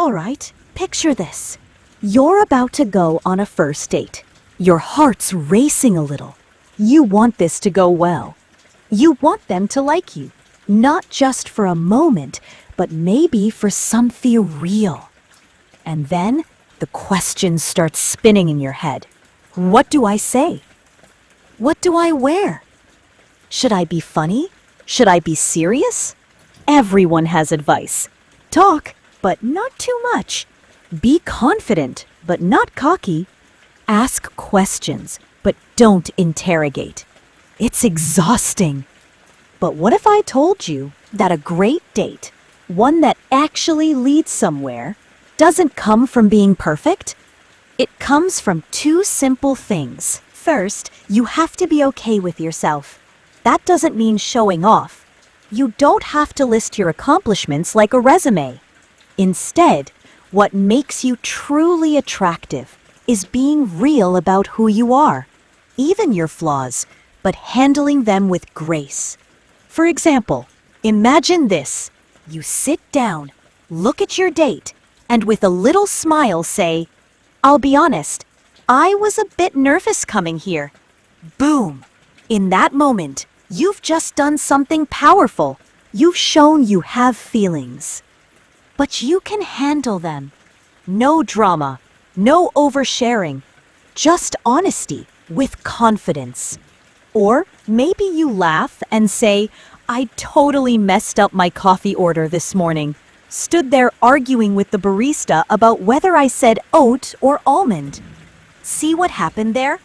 All right, picture this. You're about to go on a first date. Your heart's racing a little. You want this to go well. You want them to like you, not just for a moment, but maybe for something real. And then the questions start spinning in your head. What do I say? What do I wear? Should I be funny? Should I be serious? Everyone has advice. Talk, but not too much. Be confident, but not cocky. Ask questions, but don't interrogate. It's exhausting. But what if I told you that a great date, one that actually leads somewhere, doesn't come from being perfect? It comes from two simple things. First, you have to be okay with yourself. That doesn't mean showing off. You don't have to list your accomplishments like a resume. Instead, what makes you truly attractive is being real about who you are, even your flaws, but handling them with grace. For example, imagine this. You sit down, look at your date, and with a little smile say, "I'll be honest, I was a bit nervous coming here." Boom! In that moment, you've just done something powerful. You've shown you have feelings. But you can handle them. No drama, no oversharing, just honesty with confidence. Or maybe you laugh and say, "I totally messed up my coffee order this morning. Stood there arguing with the barista about whether I said oat or almond." See what happened there?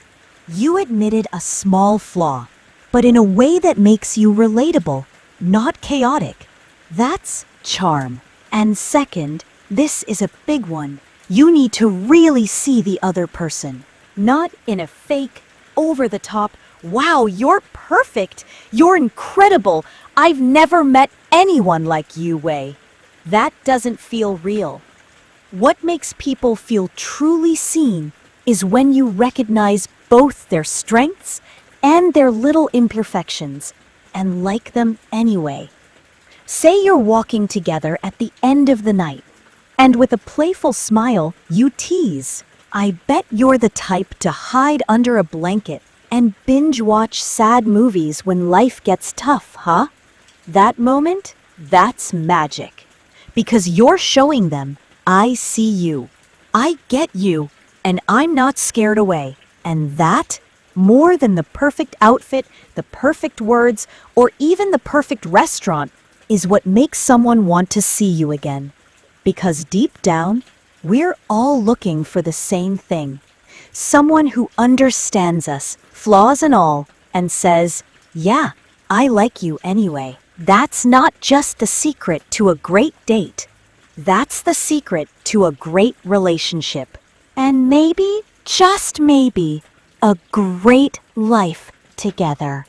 You admitted a small flaw, but in a way that makes you relatable, not chaotic. That's charm. And second, this is a big one. You need to really see the other person, not in a fake, over-the-top, "Wow, you're perfect, you're incredible, I've never met anyone like you" way. That doesn't feel real. What makes people feel truly seen is when you recognize both their strengths and their little imperfections and like them anyway. Say you're walking together at the end of the night, and with a playful smile, you tease, "I bet you're the type to hide under a blanket and binge watch sad movies when life gets tough, huh?" That moment, that's magic. Because you're showing them, "I see you, I get you, and I'm not scared away." And that, more than the perfect outfit, the perfect words, or even the perfect restaurant, is what makes someone want to see you again. Because deep down, we're all looking for the same thing. Someone who understands us, flaws and all, and says, "Yeah, I like you anyway." That's not just the secret to a great date. That's the secret to a great relationship. And maybe, just maybe, a great life together.